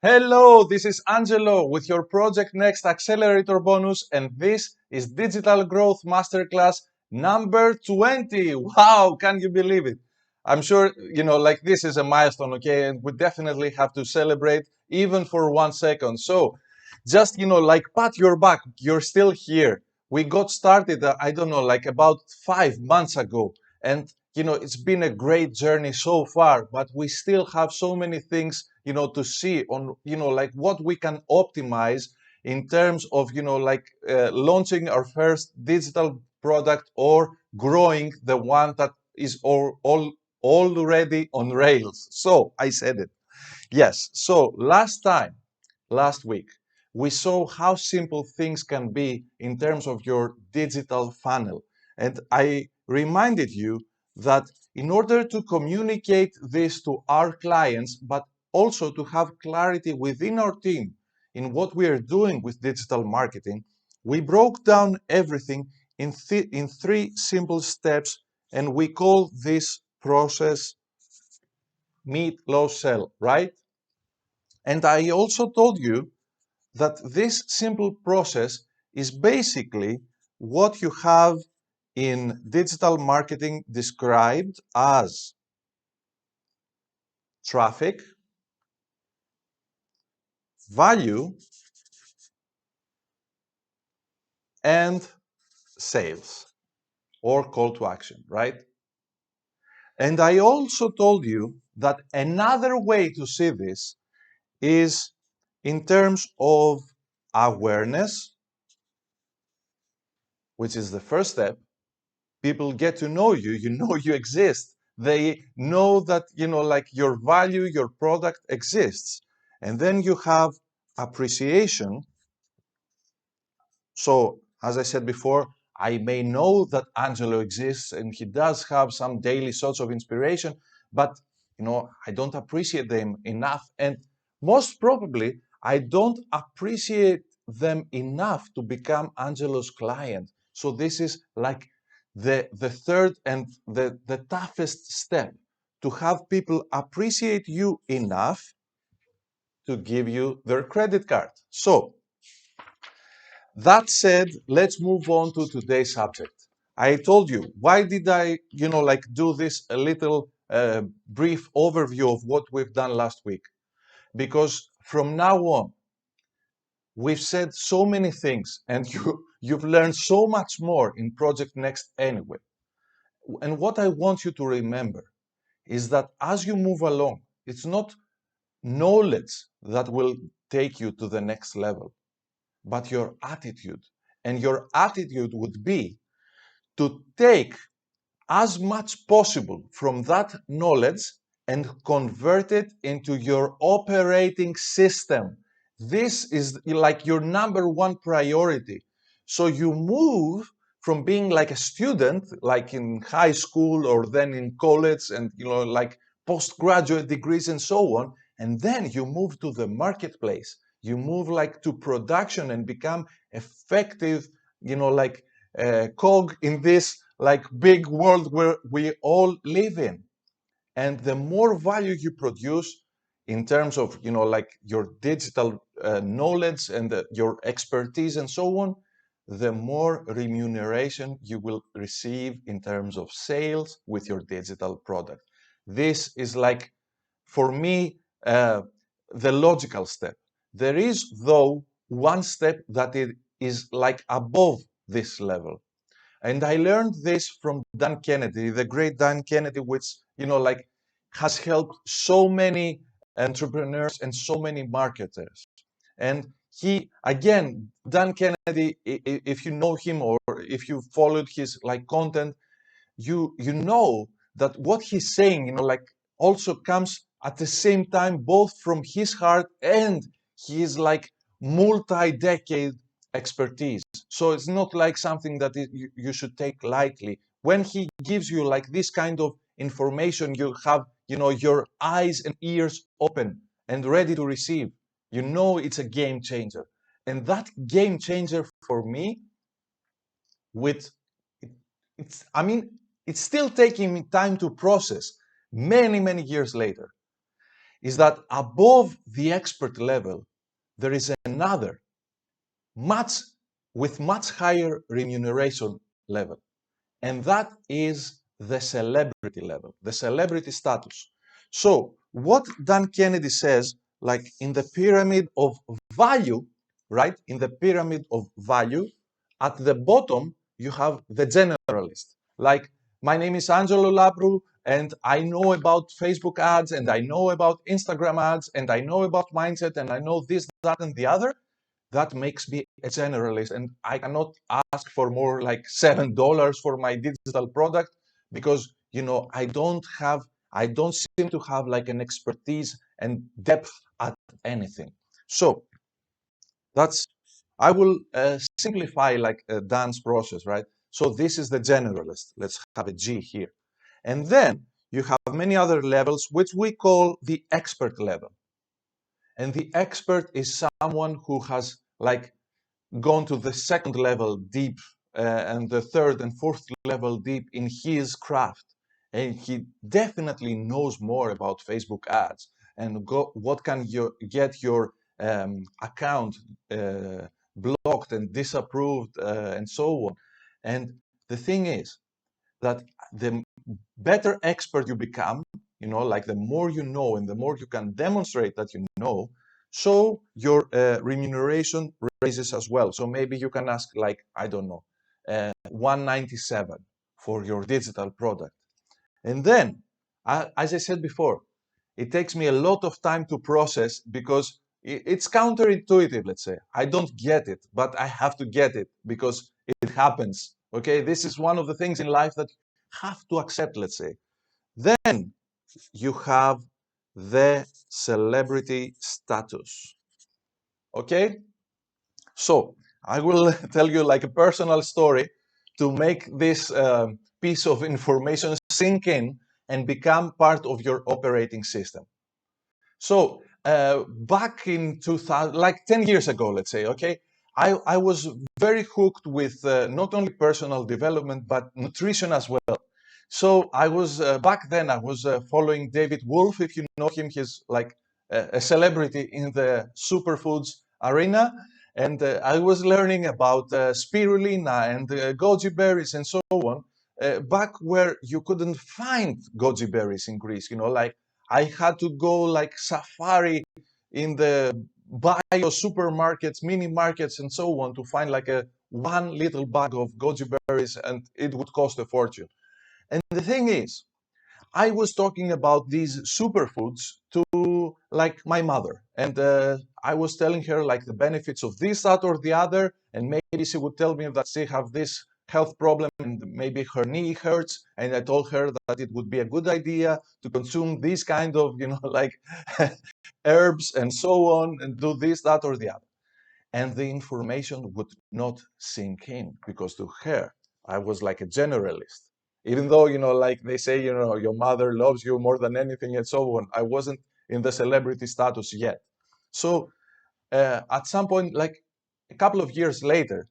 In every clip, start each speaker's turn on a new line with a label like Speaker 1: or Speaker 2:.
Speaker 1: Hello, this is Angelo with your Project Next Accelerator bonus, and this is Digital Growth Masterclass number 20. Wow, can you believe it? I'm sure, this is a milestone, okay? And we definitely have to celebrate even for 1 second. So just, pat your back. You're still here. We got started, I don't know, like about 5 months ago. And it's been a great journey so far, but we still have so many things, to see on, like what we can optimize in terms of, launching our first digital product or growing the one that is already on rails. So I said it. Yes. So last week, we saw how simple things can be in terms of your digital funnel. And I reminded you that in order to communicate this to our clients, but also to have clarity within our team in what we are doing with digital marketing, we broke down everything in three simple steps, and we call this process meet, close, sell, right? And I also told you that this simple process is basically what you have in digital marketing described as traffic, value, and sales or call to action, right? And I also told you that another way to see this is in terms of awareness, which is the first step. People get to know you, you exist. They know that, like your value, your product exists. And then you have appreciation. So, as I said before, I may know that Angelo exists and he does have some daily sorts of inspiration, but, I don't appreciate them enough. And most probably, I don't appreciate them enough to become Angelo's client. So this is like the third and the toughest step, to have people appreciate you enough to give you their credit card. So that said, let's move on to today's subject. I told you, why did I, do this a little brief overview of what we've done last week? Because from now on, we've said so many things, and you've learned so much more in Project Next anyway. And what I want you to remember is that as you move along, it's not knowledge that will take you to the next level, but your attitude. And your attitude would be to take as much possible from that knowledge and convert it into your operating system. This is like your number one priority. So you move from being like a student, like in high school or then in college and, like postgraduate degrees and so on. And then you move to the marketplace. You move like to production and become effective, like cog in this like big world where we all live in. And the more value you produce in terms of, like your digital knowledge and your expertise and so on, the more remuneration you will receive in terms of sales with your digital product. This is like, for me, the logical step. There is, though, one step that it is like above this level. And I learned this from Dan Kennedy, the great Dan Kennedy, which, like has helped so many entrepreneurs and so many marketers. And he, again, Dan Kennedy, if you know him or if you followed his like content, you know that what he's saying, like also comes at the same time both from his heart and his like multi-decade expertise. So it's not like something that you should take lightly. When he gives you like this kind of information, you have, your eyes and ears open and ready to receive. It's a game changer. And that game changer for me, with it's I mean, it's still taking me time to process many, many years later. is that above the expert level, there is another much with much higher remuneration level. And that is the celebrity level, the celebrity status. So what Dan Kennedy says, like in the pyramid of value, right? In the pyramid of value, at the bottom, you have the generalist. Like, my name is Angelo Labru, and I know about Facebook ads, and I know about Instagram ads, and I know about mindset, and I know this, that, and the other. That makes me a generalist, and I cannot ask for more like $7 for my digital product, because I don't seem to have like an expertise and depth at anything. So that's I will simplify like a dance process, right? So this is the generalist. Let's have a G here. And then you have many other levels, which we call the expert level. And the expert is someone who has like gone to the second level deep, and the third and fourth level deep in his craft. And he definitely knows more about Facebook ads and what can you get your account blocked and disapproved, and so on. And the thing is that the better expert you become, like the more you know and the more you can demonstrate that you know, so your remuneration raises as well. So maybe you can ask like, I don't know, 197 for your digital product. And then, as I said before, it takes me a lot of time to process because it's counterintuitive, let's say. I don't get it, but I have to get it because it happens. Okay, this is one of the things in life that you have to accept, let's say. Then you have the celebrity status. Okay, so I will tell you like a personal story to make this piece of information sink in and become part of your operating system. So back in 2000, like 10 years ago, let's say, okay, I was very hooked with not only personal development, but nutrition as well. So I was, back then, I was following David Wolf, if you know him. He's like a celebrity in the superfoods arena. And I was learning about spirulina and goji berries and so on, back where you couldn't find goji berries in Greece, like I had to go like safari in the bio supermarkets, mini markets, and so on to find like a one little bag of goji berries, and it would cost a fortune. And the thing is, I was talking about these superfoods to like my mother, and I was telling her like the benefits of this, that, or the other, and maybe she would tell me that she have this health problem and maybe her knee hurts, and I told her that it would be a good idea to consume these kind of like herbs and so on, and do this, that, or the other. And the information would not sink in because to her, I was like a generalist. Even though, like they say, your mother loves you more than anything and so on, I wasn't in the celebrity status yet. So at some point, like a couple of years later,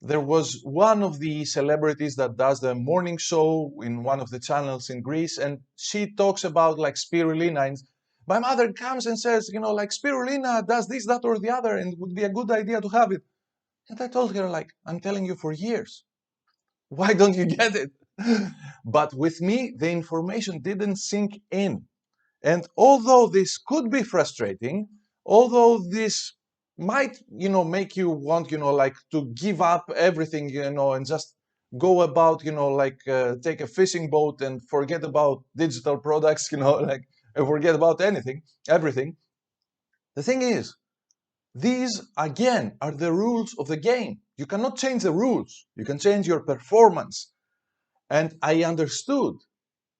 Speaker 1: there was one of the celebrities that does the morning show in one of the channels in Greece, and she talks about like spirulina. And my mother comes and says, like spirulina does this, that, or the other, and it would be a good idea to have it. And I told her, like, I'm telling you for years. Why don't you get it? But with me, the information didn't sink in. And although this could be frustrating, although this might, make you want, like to give up everything, and just go about, like take a fishing boat and forget about digital products, like and forget about everything. The thing is, these again are the rules of the game. You cannot change the rules. You can change your performance. And I understood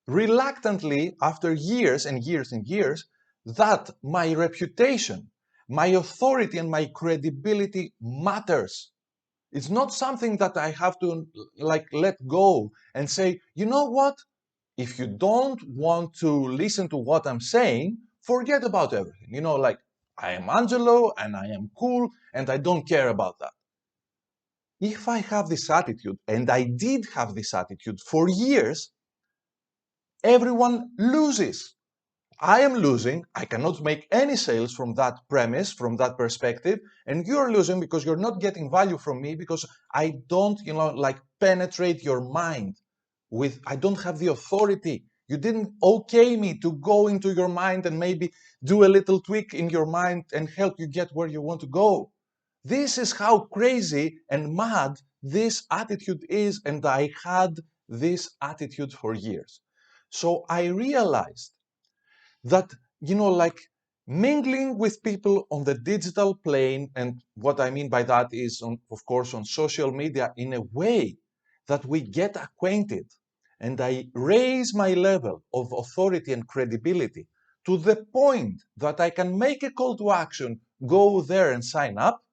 Speaker 1: reluctantly after years and years and years that my reputation, my authority, and my credibility matters. It's not something that I have to like let go and say, you know what? If you don't want to listen to what I'm saying, forget about everything. Like I am Angelo and I am cool and I don't care about that. If I have this attitude, and I did have this attitude for years, everyone loses. I am losing. I cannot make any sales from that premise, from that perspective. And you're losing because you're not getting value from me because I don't, like penetrate your mind with, I don't have the authority. You didn't okay me to go into your mind and maybe do a little tweak in your mind and help you get where you want to go. This is how crazy and mad this attitude is. And I had this attitude for years. So I realized that, like mingling with people on the digital plane, and what I mean by that is, of course, on social media, in a way that we get acquainted and I raise my level of authority and credibility to the point that I can make a call to action, go there and sign up.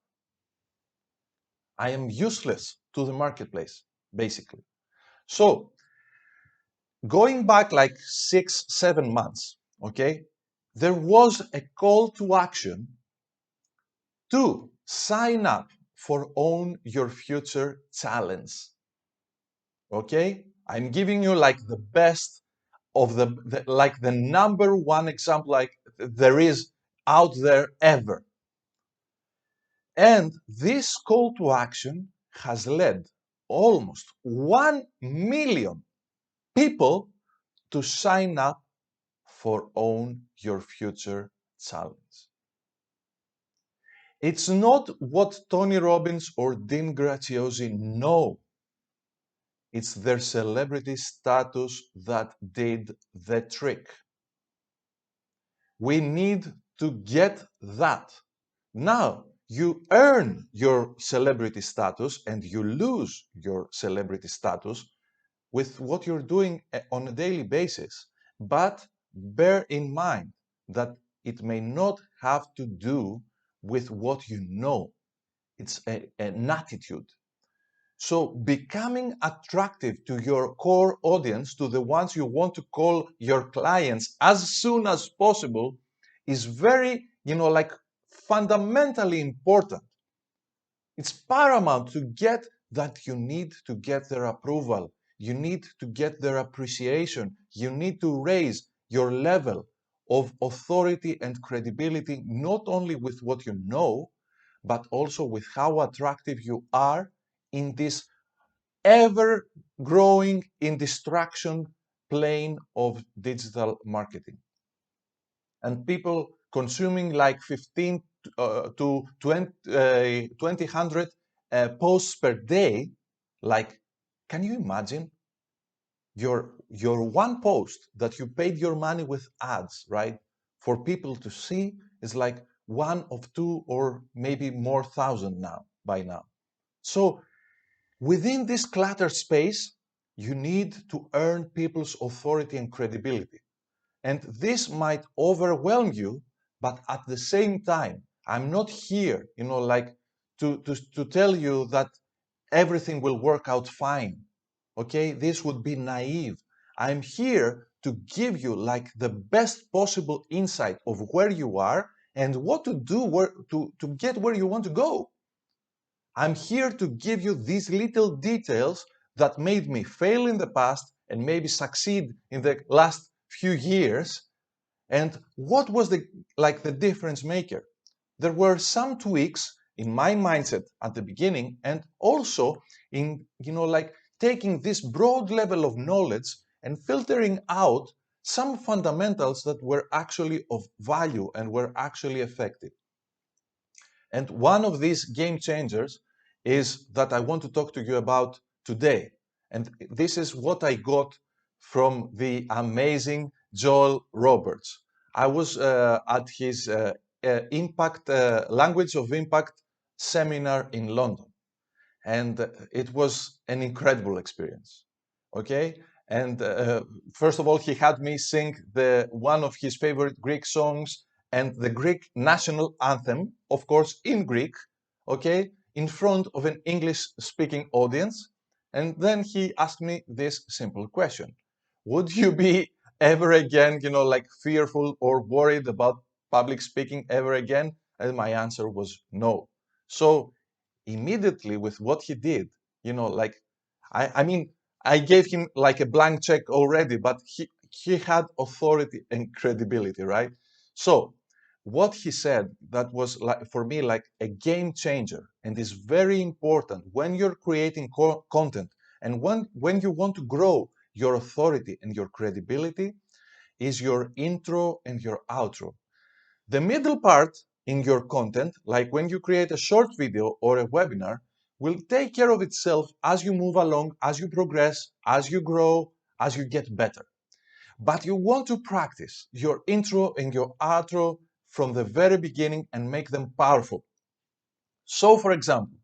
Speaker 1: I am useless to the marketplace, basically. So going back like 6, 7 months, okay, there was a call to action to sign up for Own Your Future Challenge. Okay, I'm giving you like the best of like the number one example like there is out there ever. And this call to action has led almost 1 million people to sign up for Own Your Future Challenge. It's not what Tony Robbins or Dean Graziosi know. It's their celebrity status that did the trick. We need to get that. Now, you earn your celebrity status and you lose your celebrity status with what you're doing on a daily basis. But bear in mind that it may not have to do with what you know. It's an attitude. So becoming attractive to your core audience, to the ones you want to call your clients as soon as possible, is very, like fundamentally important. It's paramount to get that. You need to get their approval. You need to get their appreciation. You need to raise your level of authority and credibility, not only with what you know, but also with how attractive you are in this ever growing in distraction plane of digital marketing. And people consuming like 15 to 20 posts per day, like, can you imagine your one post that you paid your money with ads, right, for people to see is like one of two or maybe more thousand now by now. So within this cluttered space, you need to earn people's authority and credibility. And this might overwhelm you, but at the same time, I'm not here, like to tell you that everything will work out fine. Okay, this would be naive. I'm here to give you like the best possible insight of where you are and what to do to get where you want to go. I'm here to give you these little details that made me fail in the past and maybe succeed in the last few years. And what was the difference maker? There were some tweaks in my mindset at the beginning, and also in, like taking this broad level of knowledge and filtering out some fundamentals that were actually of value and were actually effective. And one of these game changers is that I want to talk to you about today. And this is what I got from the amazing Joel Roberts. I was at his Impact Language of Impact seminar in London, and it was an incredible experience. Okay, and first of all, he had me sing the one of his favorite Greek songs and the Greek national anthem, of course, in Greek. Okay, in front of an English-speaking audience, and then he asked me this simple question: would you be ever again, like fearful or worried about public speaking ever again? And my answer was no. So immediately with what he did, like I mean, I gave him like a blank check already, but he had authority and credibility, right? So what he said, that was like for me like a game changer, and is very important when you're creating content, and when you want to grow your authority and your credibility, is your intro and your outro. The middle part in your content, like when you create a short video or a webinar, will take care of itself as you move along, as you progress, as you grow, as you get better. But you want to practice your intro and your outro from the very beginning and make them powerful. So, for example,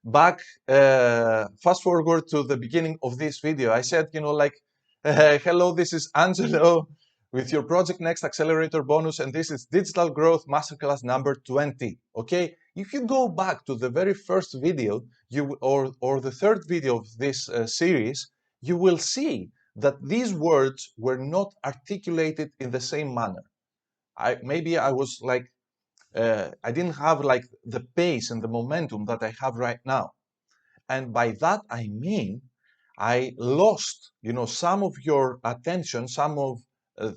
Speaker 1: back, fast forward to the beginning of this video, I said, like, hello, this is Angelo with your Project Next Accelerator bonus, and this is Digital Growth Masterclass number 20. Okay, if you go back to the very first video, or the third video of this series, you will see that these words were not articulated in the same manner. Maybe I was like, I didn't have like the pace and the momentum that I have right now. And by that, I mean, I lost, some of your attention, some of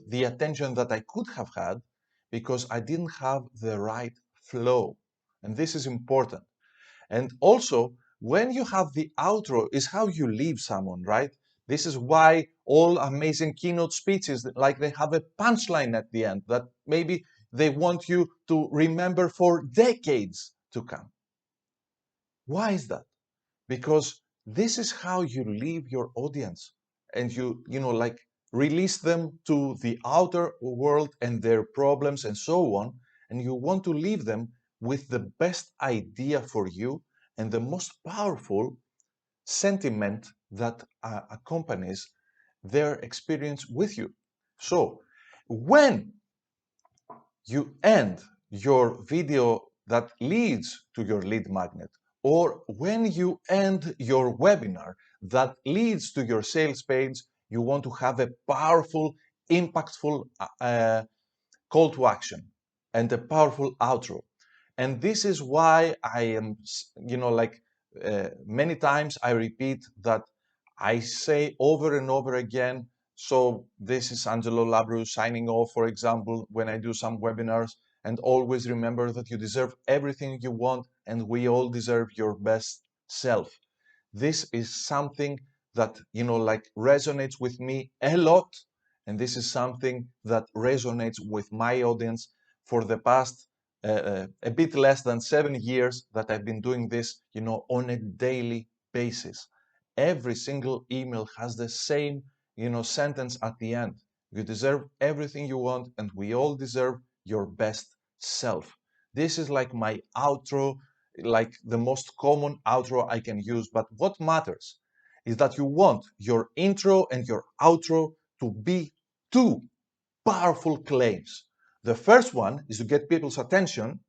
Speaker 1: the attention that I could have had, because I didn't have the right flow. And this is important. And also, when you have the outro, is how you leave someone, right? This is why all amazing keynote speeches, like they have a punchline at the end that maybe they want you to remember for decades to come. Why is that? Because this is how you leave your audience, and like release them to the outer world and their problems and so on, and you want to leave them with the best idea for you and the most powerful sentiment that accompanies their experience with you. So when you end your video that leads to your lead magnet, or when you end your webinar that leads to your sales page, you want to have a powerful, impactful call to action and a powerful outro. And this is why I am, like many times I repeat that I say over and over again. So this is Angelo Labru signing off, for example, when I do some webinars. And always remember that you deserve everything you want, and we all deserve your best self. This is something that, like resonates with me a lot. And this is something that resonates with my audience for the past a bit less than 7 years that I've been doing this, on a daily basis. Every single email has the same, sentence at the end. You deserve everything you want, and we all deserve your best self. This is like my outro, like the most common outro I can use. But what matters is that you want your intro and your outro to be two powerful claims. The first one is to get people's attention,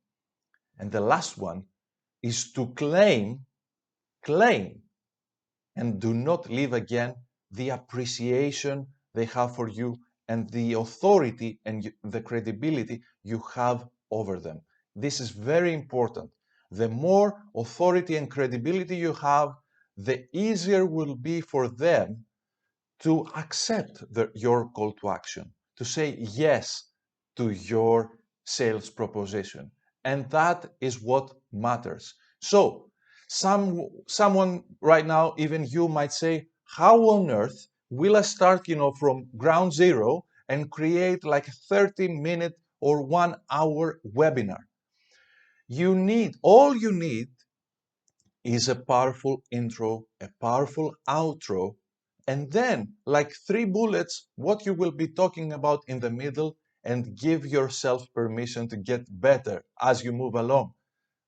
Speaker 1: and the last one is to claim, and do not leave again the appreciation they have for you and the authority and the credibility you have over them. This is very important. The more authority and credibility you have, the easier will be for them to accept your call to action, to say yes to your sales proposition. And that is what matters. So someone right now, even you, might say, how on earth will I start, from ground zero and create like a 30-minute or 1 hour webinar? All you need is a powerful intro, a powerful outro, and then like 3 bullets, what you will be talking about in the middle, and give yourself permission to get better as you move along.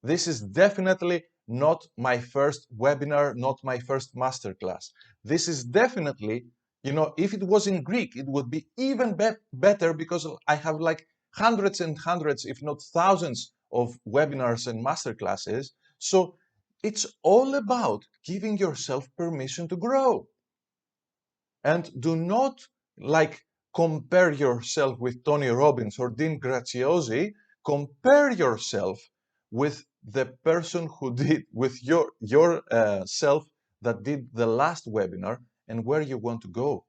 Speaker 1: This is definitely not my first webinar, not my first masterclass. This is definitely, if it was in Greek, it would be even better, because I have like hundreds and hundreds, if not thousands, of webinars and masterclasses. So it's all about giving yourself permission to grow. And do not like compare yourself with Tony Robbins or Dean Graziosi. Compare yourself with the person who did, with your self that did the last webinar, and where you want to go.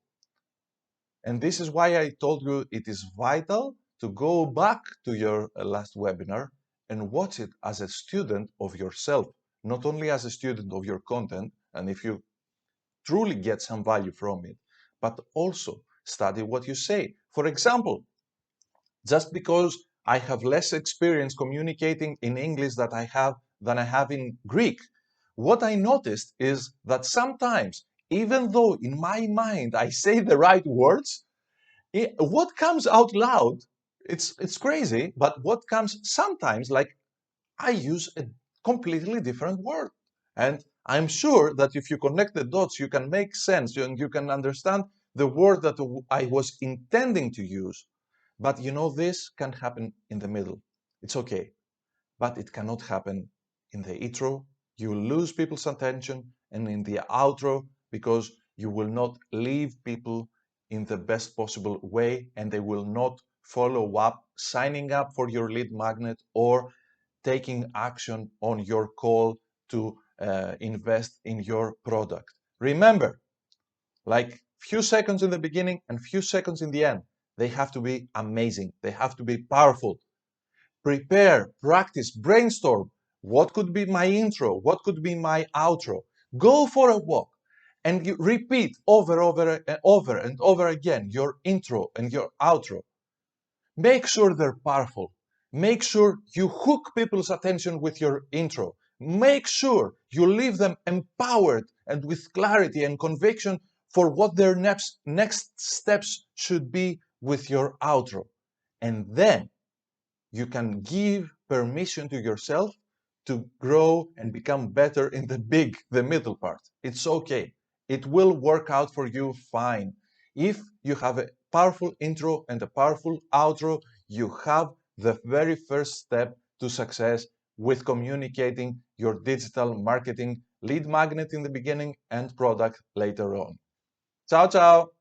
Speaker 1: And this is why I told you it is vital to go back to your last webinar and watch it as a student of yourself, not only as a student of your content, and if you truly get some value from it, but also study what you say. For example, just because I have less experience communicating in English than I have in Greek, what I noticed is that sometimes, even though in my mind I say the right words, what comes out loud, it's crazy, but what comes sometimes, like I use a completely different word. And I'm sure that if you connect the dots, you can make sense and you can understand the word that I was intending to use. But you know, this can happen in the middle. It's okay. But it cannot happen in the intro. You will lose people's attention, and in the outro, because you will not leave people in the best possible way, and they will not follow up, signing up for your lead magnet or taking action on your call to invest in your product. Remember, like few seconds in the beginning and few seconds in the end, they have to be amazing. They have to be powerful. Prepare, practice, brainstorm. What could be my intro? What could be my outro? Go for a walk and you repeat over and over again your intro and your outro. Make sure they're powerful. Make sure you hook people's attention with your intro. Make sure you leave them empowered and with clarity and conviction for what their next steps should be with your outro. And then you can give permission to yourself to grow and become better in the middle part. It's okay. It will work out for you fine. If you have a powerful intro and a powerful outro, you have the very first step to success with communicating your digital marketing lead magnet in the beginning and product later on. Ciao, ciao.